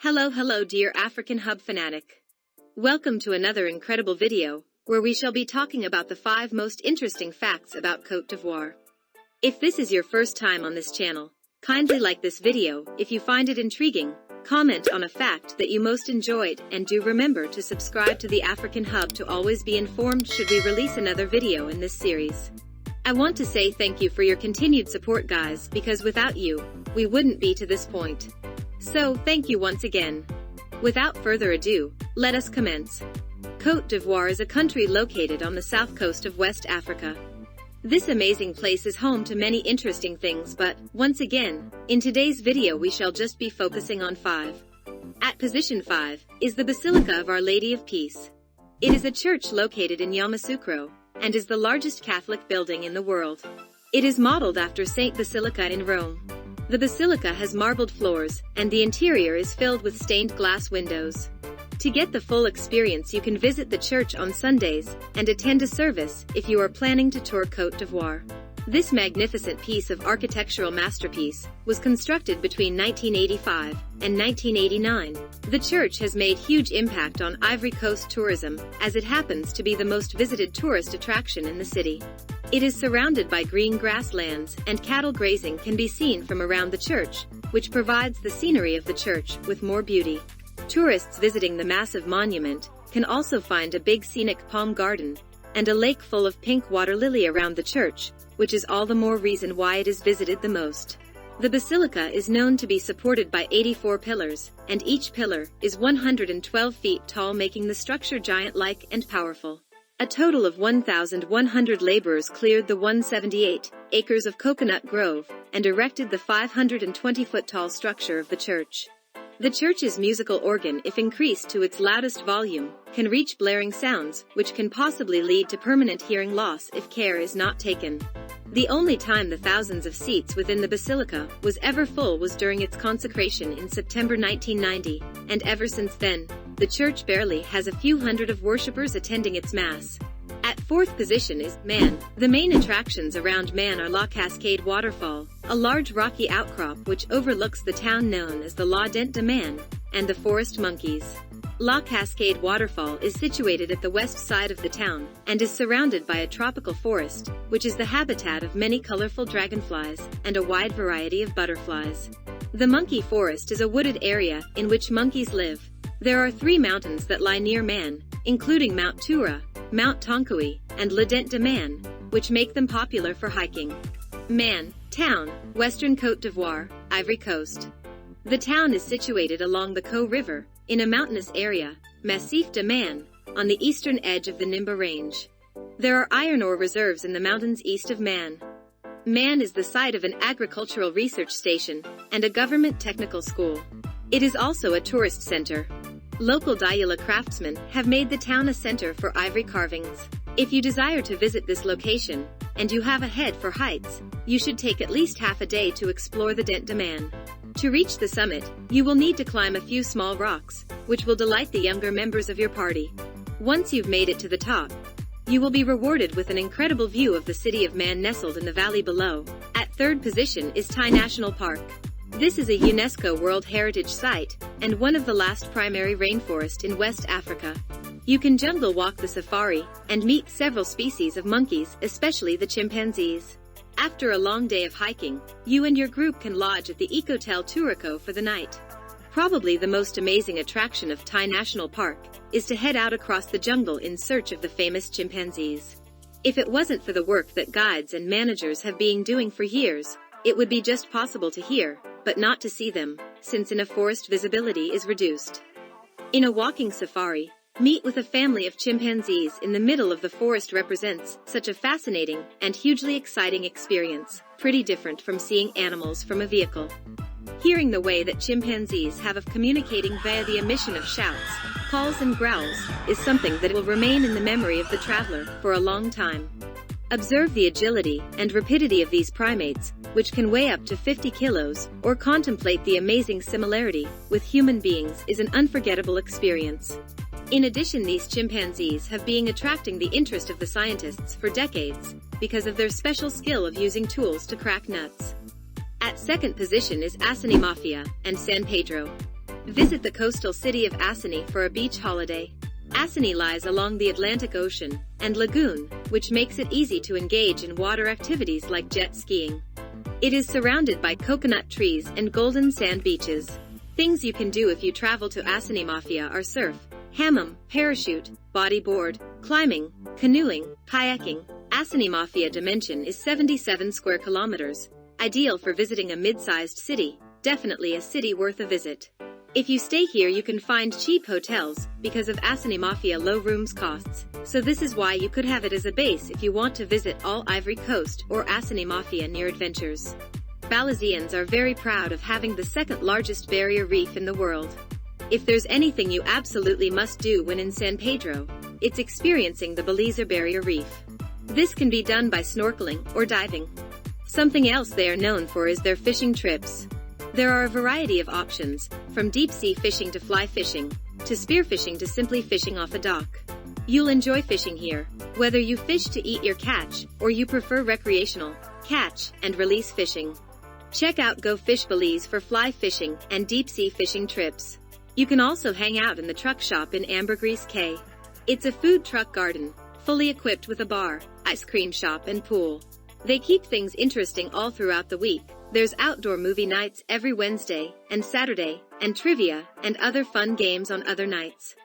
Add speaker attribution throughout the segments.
Speaker 1: Hello dear African Hub Fanatic. Welcome to another incredible video, where we shall be talking about the 5 most interesting facts about Côte d'Ivoire. If this is your first time on this channel, kindly like this video if you find it intriguing, comment on a fact that you most enjoyed, and do remember to subscribe to the African Hub to always be informed should we release another video in this series. I want to say thank you for your continued support guys, because without you, we wouldn't be to this point. So, thank you once again. Without further ado, let us commence. Côte d'Ivoire is a country located on the south coast of West Africa. This amazing place is home to many interesting things, but, once again, in today's video we shall just be focusing on 5. At position 5, is the Basilica of Our Lady of Peace. It is a church located in Yamoussoukro, and is the largest Catholic building in the world. It is modeled after Saint Basilica in Rome. The basilica has marbled floors, and the interior is filled with stained glass windows. To get the full experience you can visit the church on Sundays, and attend a service if you are planning to tour Côte d'Ivoire. This magnificent piece of architectural masterpiece was constructed between 1985 and 1989. The church has made huge impact on Ivory Coast tourism, as it happens to be the most visited tourist attraction in the city. It is surrounded by green grasslands, and cattle grazing can be seen from around the church, which provides the scenery of the church with more beauty. Tourists visiting the massive monument can also find a big scenic palm garden, and a lake full of pink water lily around the church, which is all the more reason why it is visited the most. The basilica is known to be supported by 84 pillars, and each pillar is 112 feet tall, making the structure giant-like and powerful. A total of 1,100 laborers cleared the 178 acres of coconut grove, and erected the 520-foot-tall structure of the church. The church's musical organ, if increased to its loudest volume, can reach blaring sounds, which can possibly lead to permanent hearing loss if care is not taken. The only time the thousands of seats within the basilica was ever full was during its consecration in September 1990, and ever since then, the church barely has a few hundred of worshippers attending its mass. At 4th position is Man. The main attractions around Man are La Cascade Waterfall, a large rocky outcrop which overlooks the town known as the La Dent de Man, and the forest monkeys. La Cascade Waterfall is situated at the west side of the town, and is surrounded by a tropical forest, which is the habitat of many colorful dragonflies, and a wide variety of butterflies. The monkey forest is a wooded area, in which monkeys live. There are 3 mountains that lie near Man, including Mount Toura, Mount Tonkoui, and La Dent de Man, which make them popular for hiking. Man, Town, Western Côte d'Ivoire, Ivory Coast. The town is situated along the Côte River, in a mountainous area, Massif de Man, on the eastern edge of the Nimba Range. There are iron ore reserves in the mountains east of Man. Man is the site of an agricultural research station, and a government technical school. It is also a tourist center. Local Dayula craftsmen have made the town a center for ivory carvings. If you desire to visit this location, and you have a head for heights, you should take at least half a day to explore the Dent de Man. To reach the summit, you will need to climb a few small rocks, which will delight the younger members of your party. Once you've made it to the top, you will be rewarded with an incredible view of the city of Man nestled in the valley below. At 3rd position is Tai National Park. This is a UNESCO World Heritage Site, and one of the last primary rainforest in West Africa. You can jungle walk the safari, and meet several species of monkeys, especially the chimpanzees. After a long day of hiking, you and your group can lodge at the Ecotel Tourico for the night. Probably the most amazing attraction of Tai National Park is to head out across the jungle in search of the famous chimpanzees. If it wasn't for the work that guides and managers have been doing for years, it would be just possible to hear, but not to see them, since in a forest visibility is reduced. In a walking safari, meet with a family of chimpanzees in the middle of the forest represents such a fascinating and hugely exciting experience, pretty different from seeing animals from a vehicle. Hearing the way that chimpanzees have of communicating via the emission of shouts, calls and growls, is something that will remain in the memory of the traveler for a long time. Observe the agility and rapidity of these primates, which can weigh up to 50 kilos, or contemplate the amazing similarity with human beings is an unforgettable experience. In addition, these chimpanzees have been attracting the interest of the scientists for decades, because of their special skill of using tools to crack nuts. At 2nd position is Assini Mafia and San Pedro. Visit the coastal city of Asani for a beach holiday. Asani lies along the Atlantic Ocean and lagoon, which makes it easy to engage in water activities like jet skiing. It is surrounded by coconut trees and golden sand beaches. Things you can do if you travel to Asani Mafia are surf, hammam, parachute, bodyboard, climbing, canoeing, kayaking. Asani Mafia dimension is 77 square kilometers, ideal for visiting a mid-sized city, definitely a city worth a visit. If you stay here you can find cheap hotels, because of Asani Mafia low rooms costs, so this is why you could have it as a base if you want to visit all Ivory Coast or Asani Mafia near adventures. Belizeans are very proud of having the second largest barrier reef in the world. If there's anything you absolutely must do when in San Pedro, it's experiencing the Belize Barrier Reef. This can be done by snorkeling or diving. Something else they are known for is their fishing trips. There are a variety of options, from deep-sea fishing to fly fishing, to spearfishing to simply fishing off a dock. You'll enjoy fishing here, whether you fish to eat your catch, or you prefer recreational, catch, and release fishing. Check out Go Fish Belize for fly fishing and deep-sea fishing trips. You can also hang out in the truck shop in Ambergris Cay. It's a food truck garden, fully equipped with a bar, ice cream shop and pool. They keep things interesting all throughout the week. There's outdoor movie nights every Wednesday and Saturday, and trivia and other fun games on other nights.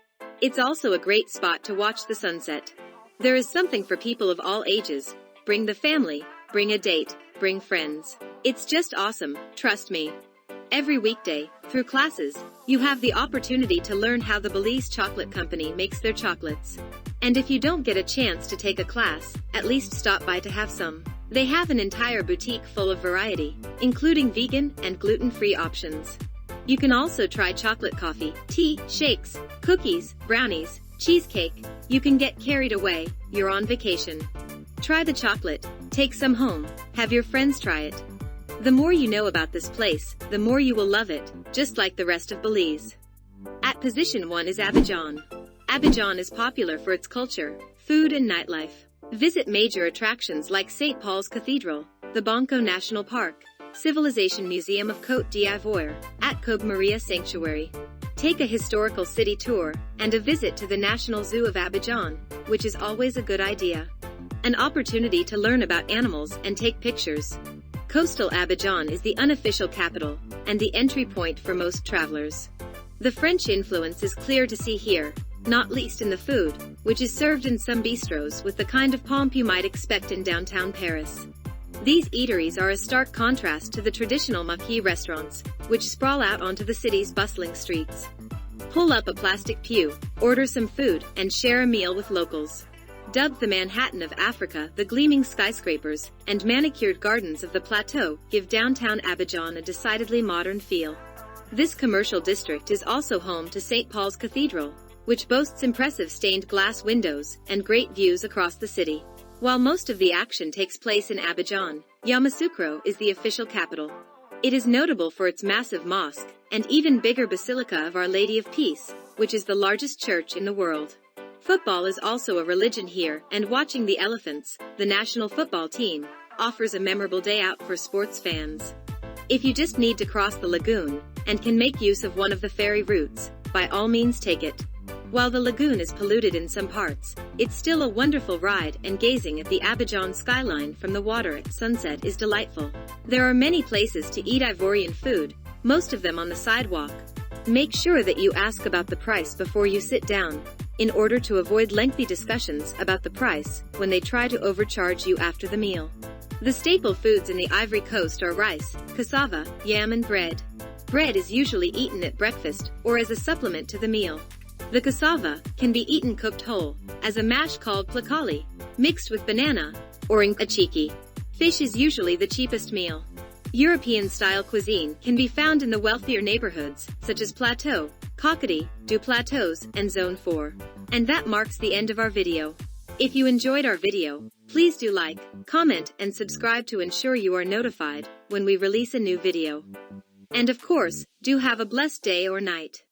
Speaker 1: It's also a great spot to watch the sunset. There is something for people of all ages. Bring the family, bring a date, bring friends. It's just awesome, trust me. Every weekday, through classes, you have the opportunity to learn how the Belize Chocolate Company makes their chocolates. And if you don't get a chance to take a class, at least stop by to have some. They have an entire boutique full of variety, including vegan and gluten-free options. You can also try chocolate coffee, tea, shakes, cookies, brownies, cheesecake. You can get carried away, you're on vacation. Try the chocolate, take some home, have your friends try it. The more you know about this place, the more you will love it, just like the rest of Belize. At position 1 is Abidjan. Abidjan is popular for its culture, food and nightlife. Visit major attractions like St. Paul's Cathedral, the Tai National Park, Civilization Museum of Côte d'Ivoire, at Côte Maria Sanctuary. Take a historical city tour, and a visit to the National Zoo of Abidjan, which is always a good idea. An opportunity to learn about animals and take pictures. Coastal Abidjan is the unofficial capital, and the entry point for most travelers. The French influence is clear to see here, not least in the food, which is served in some bistros with the kind of pomp you might expect in downtown Paris. These eateries are a stark contrast to the traditional maquis restaurants, which sprawl out onto the city's bustling streets. Pull up a plastic pew, order some food, and share a meal with locals. Dubbed the Manhattan of Africa, the gleaming skyscrapers and manicured gardens of the plateau give downtown Abidjan a decidedly modern feel. This commercial district is also home to St. Paul's Cathedral, which boasts impressive stained glass windows and great views across the city. While most of the action takes place in Abidjan, Yamoussoukro is the official capital. It is notable for its massive mosque, and even bigger Basilica of Our Lady of Peace, which is the largest church in the world. Football is also a religion here, and watching the Elephants, the national football team, offers a memorable day out for sports fans. If you just need to cross the lagoon, and can make use of one of the ferry routes, by all means take it. While the lagoon is polluted in some parts, it's still a wonderful ride, and gazing at the Abidjan skyline from the water at sunset is delightful. There are many places to eat Ivorian food, most of them on the sidewalk. Make sure that you ask about the price before you sit down, in order to avoid lengthy discussions about the price when they try to overcharge you after the meal. The staple foods in the Ivory Coast are rice, cassava, yam and bread. Bread is usually eaten at breakfast or as a supplement to the meal. The cassava can be eaten cooked whole, as a mash called plakali, mixed with banana, or in achiki. Fish is usually the cheapest meal. European-style cuisine can be found in the wealthier neighborhoods, such as Plateau, Cocody, Du Plateaus, and Zone 4. And that marks the end of our video. If you enjoyed our video, please do like, comment, and subscribe to ensure you are notified when we release a new video. And of course, do have a blessed day or night.